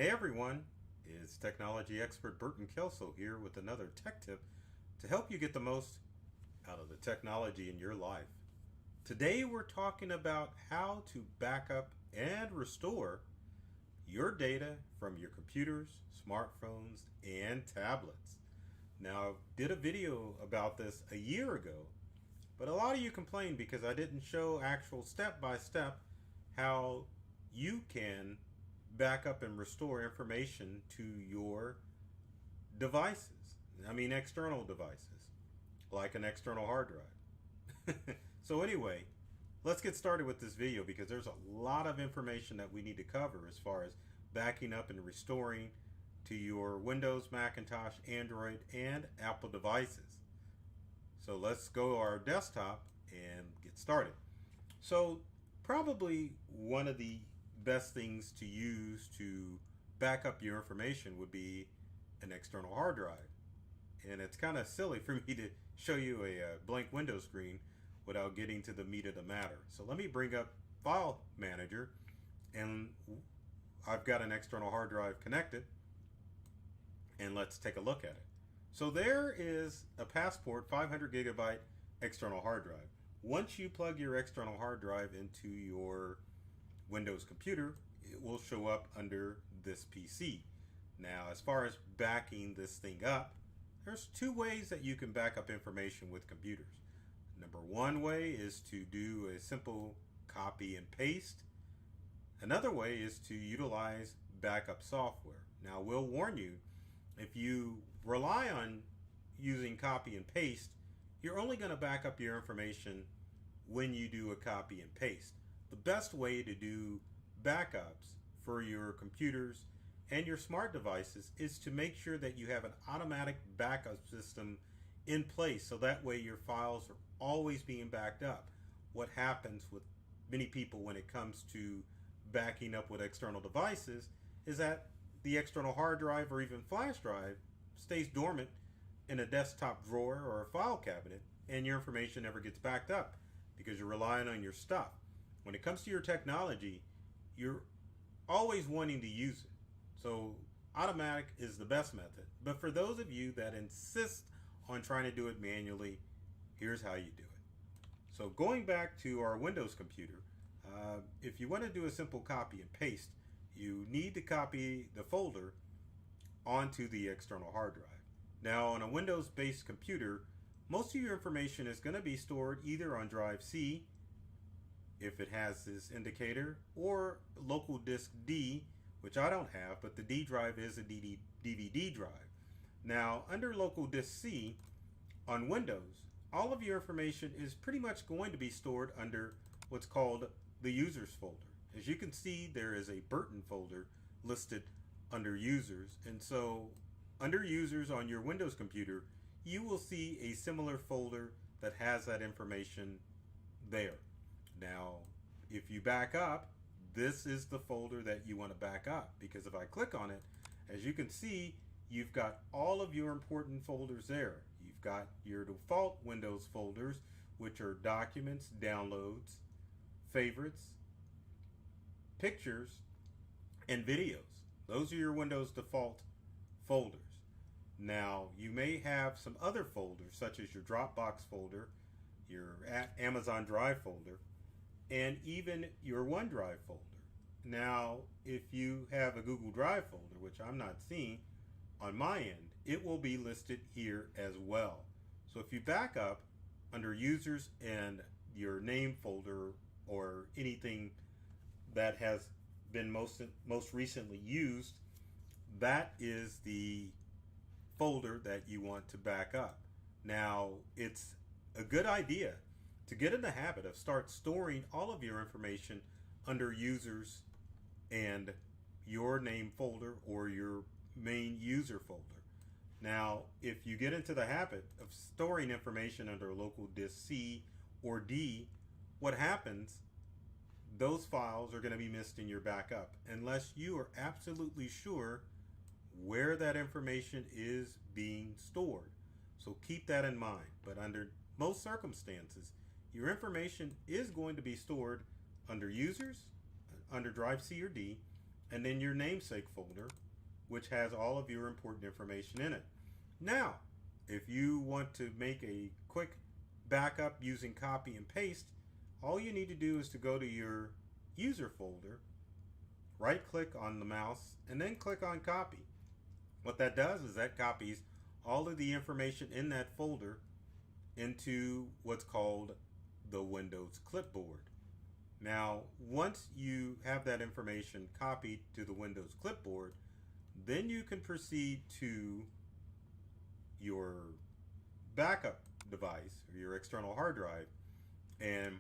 Hey everyone, it's technology expert Burton Kelso here with another tech tip to help you get the most out of the technology in your life. Today we're talking about how to back up and restore your data from your computers, smartphones, and tablets. Now, I did a video about this a year ago, but a lot of you complained because I didn't show actual step by step how you can back up and restore information to your devices. I mean, external devices, like an external hard drive. So anyway, let's get started with this video because there's a lot of information that we need to cover as far as backing up and restoring to your Windows, Macintosh, Android, and Apple devices. So let's go to our desktop and get started. So probably one of the best things to use to back up your information would be an external hard drive. And it's kind of silly for me to show you a blank window screen without getting to the meat of the matter. So let me bring up File Manager, and I've got an external hard drive connected, and let's take a look at it. So there is a Passport 500 gigabyte external hard drive. Once you plug your external hard drive into your Windows computer, it will show up under this PC. Now, as far as backing this thing up, there's two ways that you can back up information with computers. Number one way is to do a simple copy and paste. Another way is to utilize backup software. Now, we'll warn you, if you rely on using copy and paste, you're only going to back up your information when you do a copy and paste. The best way to do backups for your computers and your smart devices is to make sure that you have an automatic backup system in place, so that way your files are always being backed up. What happens with many people when it comes to backing up with external devices is that the external hard drive or even flash drive stays dormant in a desktop drawer or a file cabinet, and your information never gets backed up because you're relying on your stuff. When it comes to your technology, you're always wanting to use it. So automatic is the best method. But for those of you that insist on trying to do it manually, here's how you do it. So going back to our Windows computer, if you want to do a simple copy and paste, you need to copy the folder onto the external hard drive. Now, on a Windows-based computer, most of your information is going to be stored either on drive C, if it has this indicator, or local disk D, which I don't have, but the D drive is a DVD drive. Now, under local disk C on Windows, all of your information is pretty much going to be stored under what's called the users folder. As you can see, there is a Burton folder listed under users, and so under users on your Windows computer, you will see a similar folder that has that information there. Now, if you back up, this is the folder that you want to back up, because if I click on it, as you can see, you've got all of your important folders there. You've got your default Windows folders, which are documents, downloads, favorites, pictures, and videos. Those are your Windows default folders. Now, you may have some other folders, such as your Dropbox folder, your Amazon Drive folder, and even your OneDrive folder. Now, if you have a Google Drive folder, which I'm not seeing on my end, it will be listed here as well. So if you back up under users and your name folder or anything that has been most recently used, that is the folder that you want to back up. Now, it's a good idea to get in the habit of start storing all of your information under users and your name folder or your main user folder. Now, if you get into the habit of storing information under local disk C or D, what happens, those files are going to be missed in your backup unless you are absolutely sure where that information is being stored. So keep that in mind. But under most circumstances, your information is going to be stored under users, under drive C or D, and then your namesake folder, which has all of your important information in it. Now, if you want to make a quick backup using copy and paste, all you need to do is to go to your user folder, right click on the mouse, and then click on copy. What that does is that copies all of the information in that folder into what's called the Windows clipboard. Now, once you have that information copied to the Windows clipboard, then you can proceed to your backup device or your external hard drive. And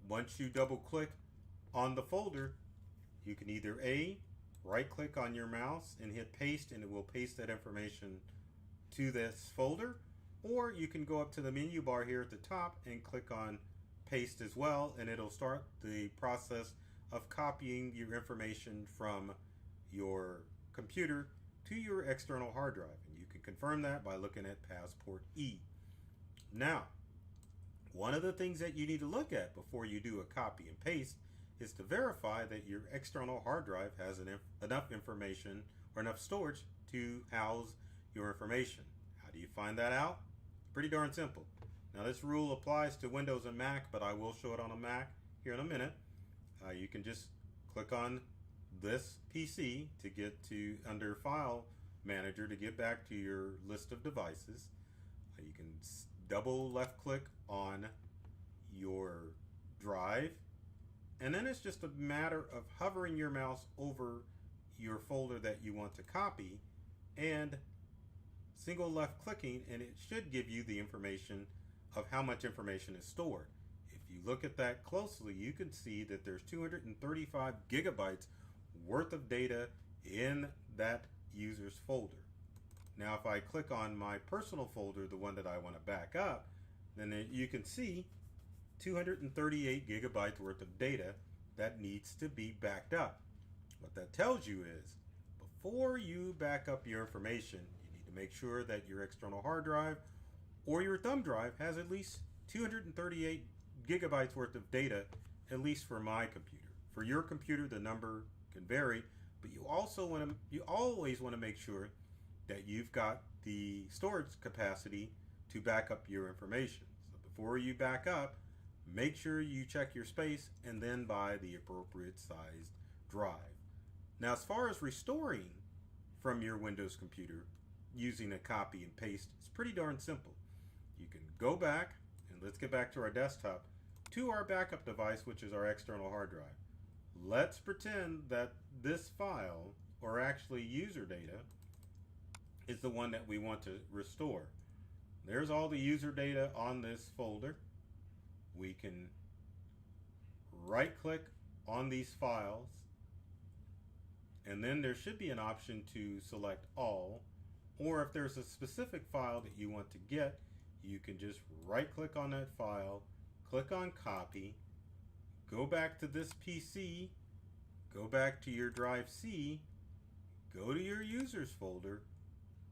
once you double click on the folder, you can either right click on your mouse and hit paste, and it will paste that information to this folder, or you can go up to the menu bar here at the top and click on paste as well, and it'll start the process of copying your information from your computer to your external hard drive. And you can confirm that by looking at Passport E. Now, one of the things that you need to look at before you do a copy and paste is to verify that your external hard drive has enough information or enough storage to house your information. How do you find that out? Pretty darn simple. Now, this rule applies to Windows and Mac, but I will show it on a Mac here in a minute. You can just click on this PC to get to under File Manager to get back to your list of devices. You can double left click on your drive, and then it's just a matter of hovering your mouse over your folder that you want to copy and single left clicking, and it should give you the information of how much information is stored. If you look at that closely, you can see that there's 235 gigabytes worth of data in that user's folder. Now, if I click on my personal folder, the one that I want to back up, then you can see 238 gigabytes worth of data that needs to be backed up. What that tells you is, before you back up your information, you need to make sure that your external hard drive or your thumb drive has at least 238 gigabytes worth of data, at least for my computer. For your computer, the number can vary, but you always want to make sure that you've got the storage capacity to back up your information. So before you back up, make sure you check your space and then buy the appropriate sized drive. Now, as far as restoring from your Windows computer using a copy and paste, it's pretty darn simple. You can go back, and let's get back to our desktop, to our backup device, which is our external hard drive. Let's pretend that this file, or actually user data, is the one that we want to restore. There's all the user data on this folder. We can right click on these files, and then there should be an option to select all, or if there's a specific file that you want to get, you can just right click on that file, click on copy, go back to this PC, go back to your drive C, go to your users folder,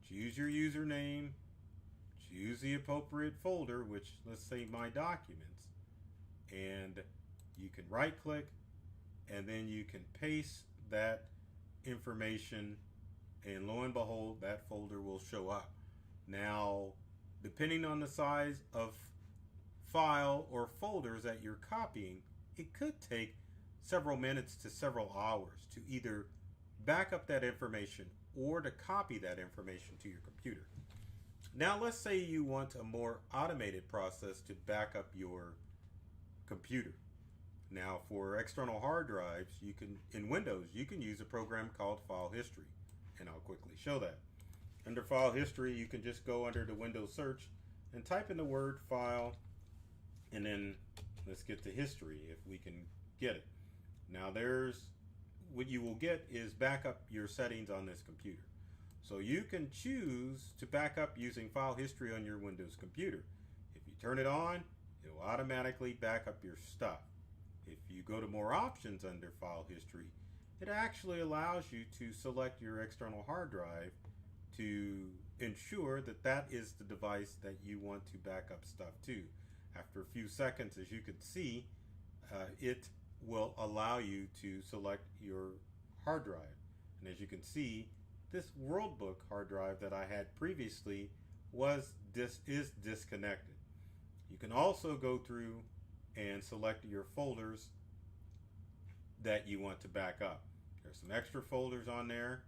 choose your username, choose the appropriate folder, which, let's say, my documents, and you can right click, and then you can paste that information, and lo and behold, that folder will show up. Now, depending on the size of file or folders that you're copying, it could take several minutes to several hours to either back up that information or to copy that information to your computer. Now, let's say you want a more automated process to back up your computer. Now, for external hard drives, in Windows, you can use a program called File History, and I'll quickly show that. Under File History, you can just go under the Windows search and type in the word file, and then let's get to history if we can get it. Now, what you will get is back up your settings on this computer. So you can choose to back up using File History on your Windows computer. If you turn it on, it will automatically back up your stuff. If you go to more options under File History, it actually allows you to select your external hard drive to ensure that that is the device that you want to back up stuff to. After a few seconds, as you can see, it will allow you to select your hard drive. And as you can see, this Worldbook hard drive that I had previously is disconnected. You can also go through and select your folders that you want to back up. There's some extra folders on there.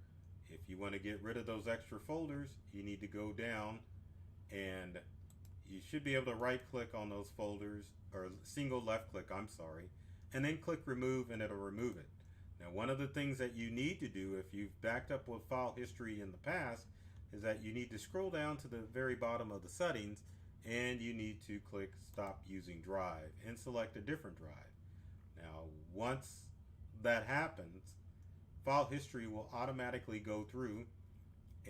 If you want to get rid of those extra folders, you need to go down and you should be able to right click on those folders, or single left click, I'm sorry, and then click remove and it'll remove it. Now, one of the things that you need to do if you've backed up with file history in the past is that you need to scroll down to the very bottom of the settings and you need to click stop using drive and select a different drive. Now, once that happens, file history will automatically go through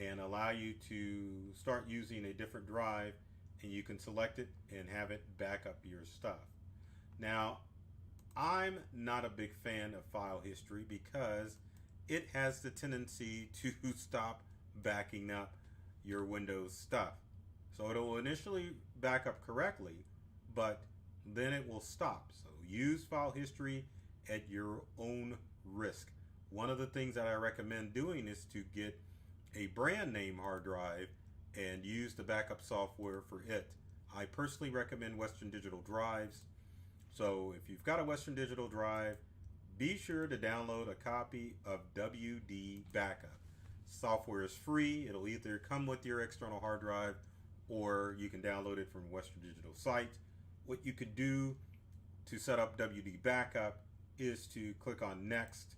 and allow you to start using a different drive, and you can select it and have it back up your stuff. Now, I'm not a big fan of file history because it has the tendency to stop backing up your Windows stuff. So it'll initially back up correctly, but then it will stop. So use file history at your own risk. One of the things that I recommend doing is to get a brand name hard drive and use the backup software for it. I personally recommend Western Digital drives. So if you've got a Western Digital drive, be sure to download a copy of WD Backup. Software is free. It'll either come with your external hard drive or you can download it from Western Digital site. What you could do to set up WD Backup is to click on Next.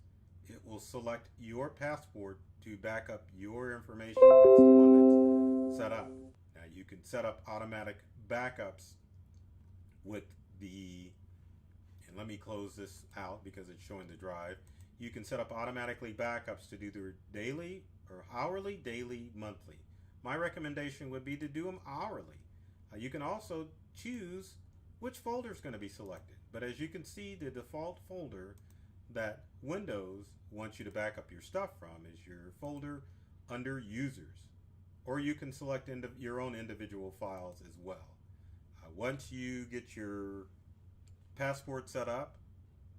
It will select your passport to back up your information. That's the one that's set up. Now you can set up automatic backups with the, and let me close this out because it's showing the drive. You can set up automatically backups to do their daily or hourly, daily, monthly. My recommendation would be to do them hourly. You can also choose which folder is going to be selected. But as you can see, the default folder that Windows wants you to back up your stuff from is your folder under Users. Or you can select your own individual files as well. Once you get your passport set up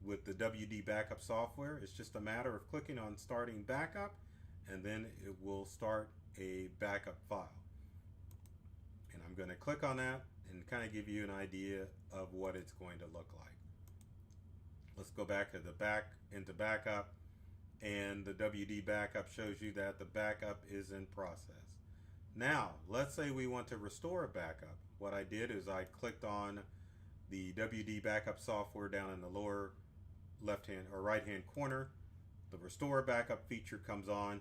with the WD Backup software, it's just a matter of clicking on Starting Backup, and then it will start a backup file. And I'm going to click on that and kind of give you an idea of what it's going to look like. Let's go back to into backup, and the WD Backup shows you that the backup is in process. Now, let's say we want to restore a backup. What I did is I clicked on the WD Backup software down in the lower left-hand or right-hand corner. The Restore Backup feature comes on,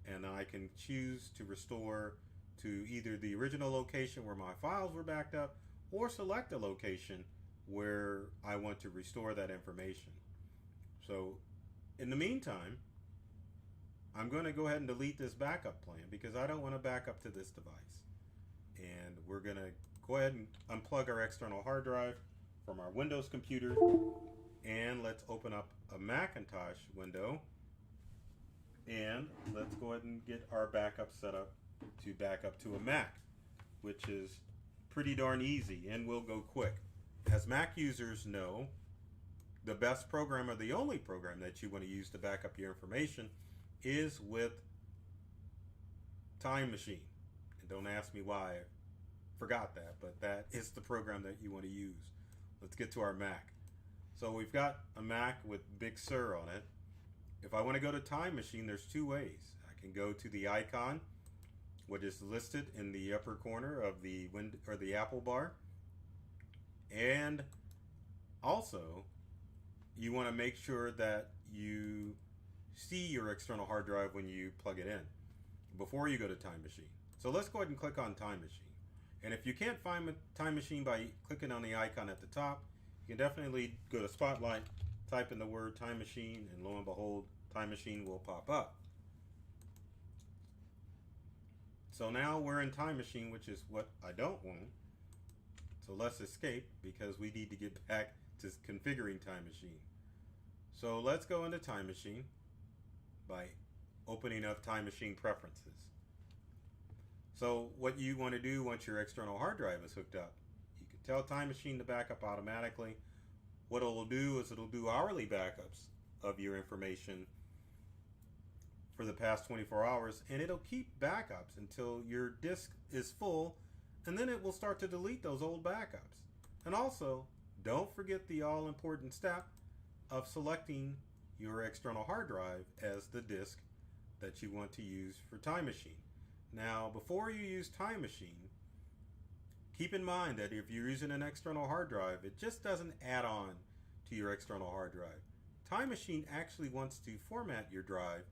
and I can choose to restore to either the original location where my files were backed up or select a location where I want to restore that information. So in the meantime, I'm going to go ahead and delete this backup plan because I don't want to back up to this device. And we're going to go ahead and unplug our external hard drive from our Windows computer, and let's open up a Macintosh window, and let's go ahead and get our backup set up to back up to a Mac, which is pretty darn easy and will go quick. As Mac users know, the best program, or the only program that you want to use to back up your information, is with Time Machine. And don't ask me why I forgot that, but that is the program that you want to use. Let's get to our Mac. So we've got a Mac with Big Sur on it. If I want to go to Time Machine, there's two ways. I can go to the icon, which is listed in the upper corner of the Apple bar. And also, you want to make sure that you see your external hard drive when you plug it in before you go to Time Machine. So let's go ahead and click on Time Machine. And if you can't find Time Machine by clicking on the icon at the top, you can definitely go to Spotlight, type in the word Time Machine, and lo and behold, Time Machine will pop up. So now we're in Time Machine, which is what I don't want. So let's escape because we need to get back to configuring Time Machine. So let's go into Time Machine by opening up Time Machine preferences. So what you want to do once your external hard drive is hooked up, you can tell Time Machine to back up automatically. What it'll do is it'll do hourly backups of your information for the past 24 hours, and it'll keep backups until your disk is full, and then it will start to delete those old backups. And also, don't forget the all important step of selecting your external hard drive as the disk that you want to use for Time Machine. Now, before you use Time Machine, keep in mind that if you're using an external hard drive, it just doesn't add on to your external hard drive. Time Machine actually wants to format your drive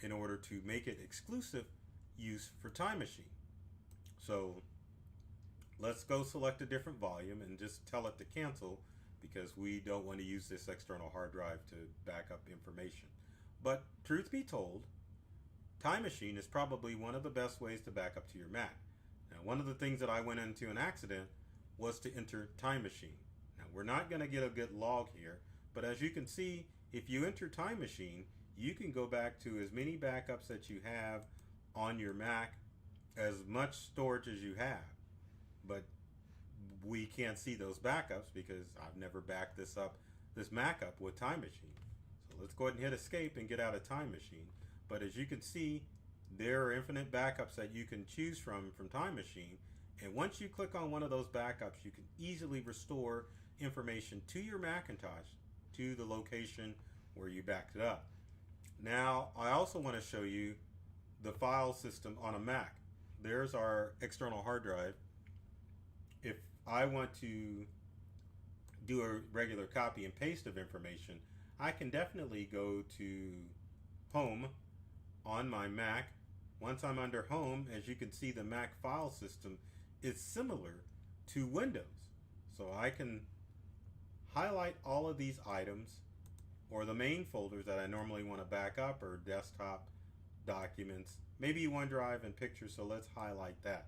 in order to make it exclusive use for Time Machine. So let's go select a different volume and just tell it to cancel, because we don't want to use this external hard drive to back up information. But truth be told, Time Machine is probably one of the best ways to back up to your Mac. Now, one of the things that I went into an accident was to enter Time Machine. Now, we're not going to get a good log here, but as you can see, if you enter Time Machine, you can go back to as many backups that you have on your Mac, as much storage as you have. But we can't see those backups because I've never backed this Mac up with Time Machine. So let's go ahead and hit escape and get out of Time Machine. But as you can see, there are infinite backups that you can choose from Time Machine. And once you click on one of those backups, you can easily restore information to your Macintosh to the location where you backed it up. Now, I also want to show you the file system on a Mac. There's our external hard drive. If I want to do a regular copy and paste of information, I can definitely go to Home on my Mac. Once I'm under Home, as you can see, the Mac file system is similar to Windows. So I can highlight all of these items, or the main folders that I normally want to back up, or desktop, documents, maybe OneDrive and pictures. So let's highlight that.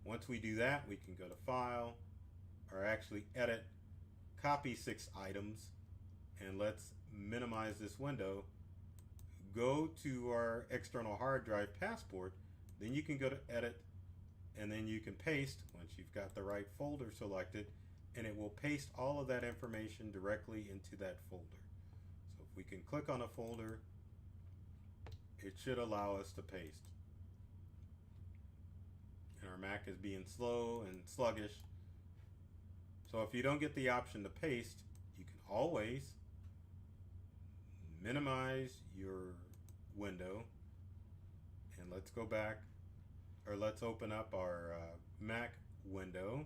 Once we do that, we can go to File, or actually Edit, Copy 6 items, and let's minimize this window. Go to our external hard drive passport, then you can go to Edit, and then you can paste once you've got the right folder selected, and it will paste all of that information directly into that folder. So if we can click on a folder, it should allow us to paste. And our Mac is being slow and sluggish. So if you don't get the option to paste, you can always minimize your window, and let's go back, or let's open up our Mac window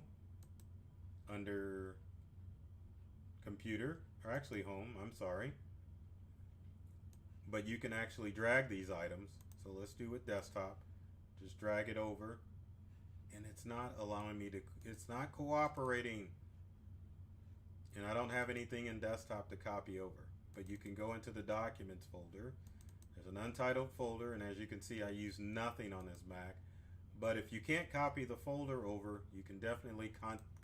under Computer, or actually Home, I'm sorry. But you can actually drag these items. So let's do with Desktop. Just drag it over, and it's not allowing me to, it's not cooperating. And I don't have anything in Desktop to copy over. But you can go into the Documents folder. There's an untitled folder, and as you can see, I use nothing on this Mac. But if you can't copy the folder over, you can definitely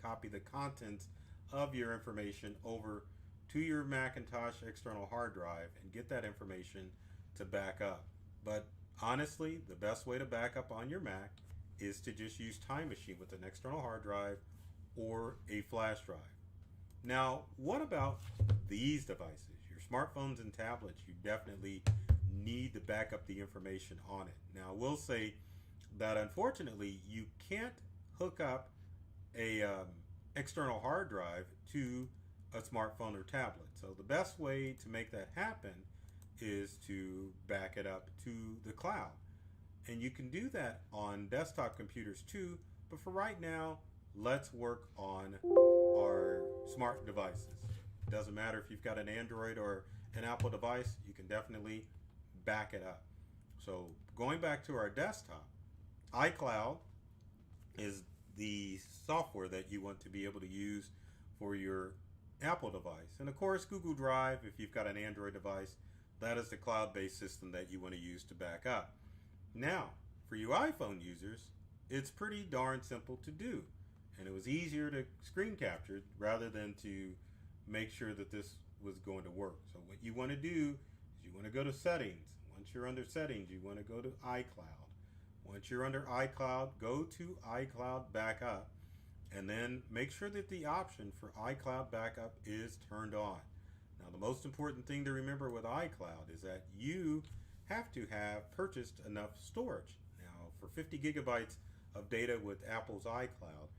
copy the contents of your information over to your Macintosh external hard drive and get that information to back up. But honestly, the best way to back up on your Mac is to just use Time Machine with an external hard drive or a flash drive. Now, what about these devices? Your smartphones and tablets, you definitely need to back up the information on it. Now, we'll say that unfortunately, you can't hook up a external hard drive to a smartphone or tablet. So the best way to make that happen is to back it up to the cloud. And you can do that on desktop computers too, but for right now, let's work on our smart devices. It doesn't matter if you've got an Android or an Apple device, you can definitely back it up. So going back to our desktop, iCloud is the software that you want to be able to use for your Apple device. And of course, Google Drive, if you've got an Android device, that is the cloud-based system that you want to use to back up. Now, for you iPhone users, it's pretty darn simple to do. And it was easier to screen capture rather than to make sure that this was going to work. So what you want to do is you want to go to Settings. Once you're under Settings, you want to go to iCloud. Once you're under iCloud, go to iCloud Backup, and then make sure that the option for iCloud Backup is turned on. Now, the most important thing to remember with iCloud is that you have to have purchased enough storage. Now, for 50 gigabytes of data with Apple's iCloud,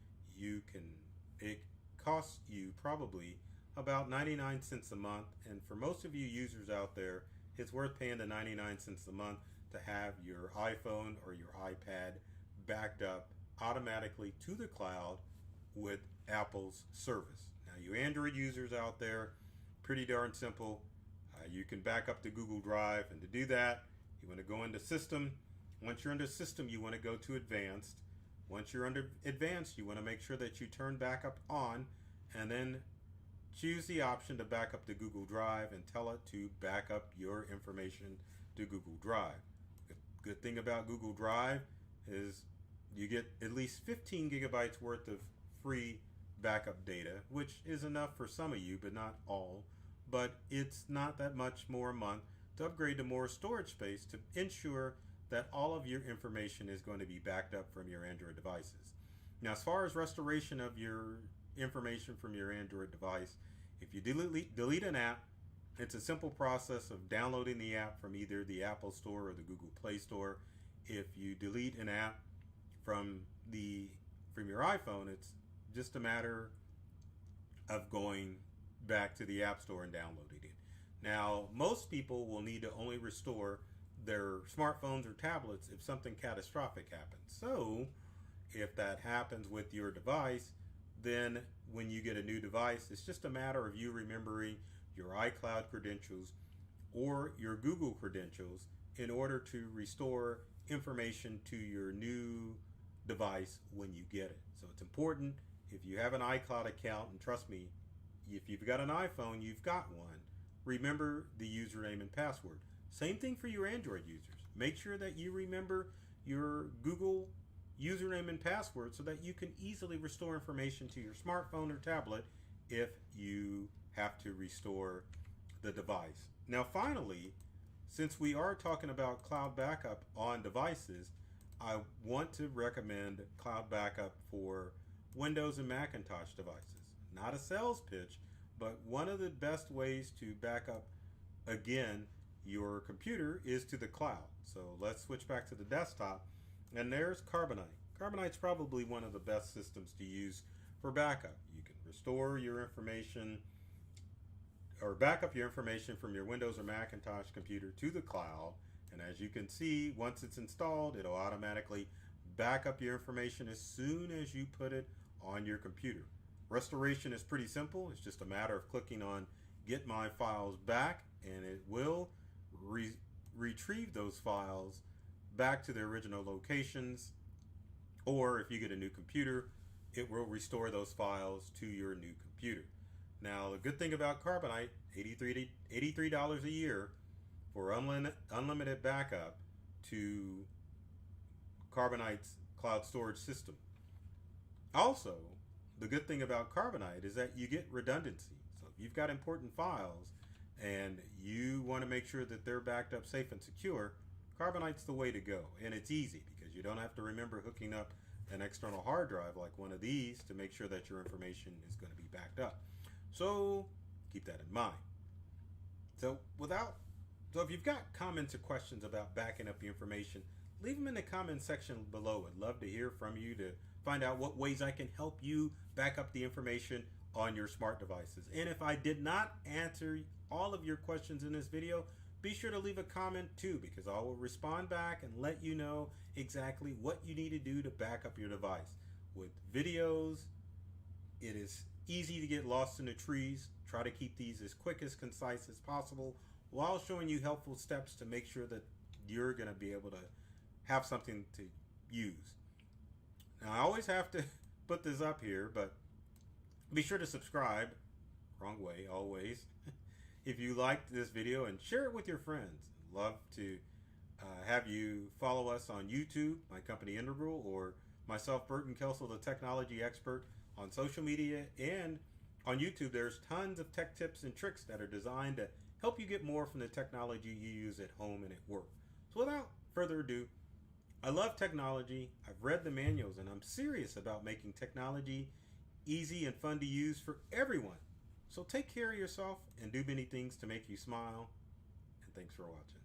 it costs you probably about 99 cents a month, and for most of you users out there, it's worth paying the 99 cents a month to have your iPhone or your iPad backed up automatically to the cloud with Apple's service. Now, you Android users out there, pretty darn simple. You can back up to Google Drive, and to do that, you want to go into System. Once you're under System, you want to go to Advanced. Once you're under Advanced, you want to make sure that you turn backup on, and then choose the option to back up to Google Drive and tell it to back up your information to Google Drive. The good thing about Google Drive is you get at least 15 gigabytes worth of free backup data, which is enough for some of you, but not all. But it's not that much more a month to upgrade to more storage space to ensure that all of your information is going to be backed up from your Android devices. Now, as far as restoration of your information from your Android device, if you delete an app, it's a simple process of downloading the app from either the Apple Store or the Google Play Store. If you delete an app from your iPhone, it's just a matter of going back to the App Store and downloading it. Now, most people will need to only restore their smartphones or tablets if something catastrophic happens. So, if that happens with your device, then when you get a new device, it's just a matter of you remembering your iCloud credentials or your Google credentials in order to restore information to your new device when you get it. So it's important, if you have an iCloud account, and trust me, if you've got an iPhone, you've got one, remember the username and password. Same thing for your Android users. Make sure that you remember your Google username and password so that you can easily restore information to your smartphone or tablet if you have to restore the device. Now, finally, since we are talking about cloud backup on devices, I want to recommend cloud backup for Windows and Macintosh devices. Not a sales pitch, but one of the best ways to back up, again, your computer is to the cloud. So let's switch back to the desktop, and there's Carbonite. Carbonite's probably one of the best systems to use for backup. You can restore your information or back up your information from your Windows or Macintosh computer to the cloud. And as you can see, once it's installed, it'll automatically back up your information as soon as you put it on your computer. Restoration is pretty simple. It's just a matter of clicking on Get My Files Back, and it will retrieve those files back to their original locations. Or if you get a new computer, it will restore those files to your new computer. Now, the good thing about Carbonite, $83 a year for unlimited backup to Carbonite's cloud storage system. Also, the good thing about Carbonite is that you get redundancy. So if you've got important files and you want to make sure that they're backed up safe and secure, Carbonite's the way to go. And it's easy because you don't have to remember hooking up an external hard drive like one of these to make sure that your information is going to be backed up. So keep that in mind. So if you've got comments or questions about backing up your information, leave them in the comment section below. I'd love to hear from you to find out what ways I can help you back up the information on your smart devices. And if I did not answer all of your questions in this video, be sure to leave a comment too, because I will respond back and let you know exactly what you need to do to back up your device. With videos, it is easy to get lost in the trees. Try to keep these as quick as concise as possible while showing you helpful steps to make sure that you're going to be able to have something to use. Now, I always have to put this up here, but be sure to subscribe. Wrong way, always. If you liked this video, and share it with your friends. Love to have you follow us on YouTube, my company Integral, or myself, Burton Kelso, the technology expert, on social media. And on YouTube, there's tons of tech tips and tricks that are designed to help you get more from the technology you use at home and at work. So without further ado, I love technology. I've read the manuals, and I'm serious about making technology easy and fun to use for everyone. So take care of yourself and do many things to make you smile. And thanks for watching.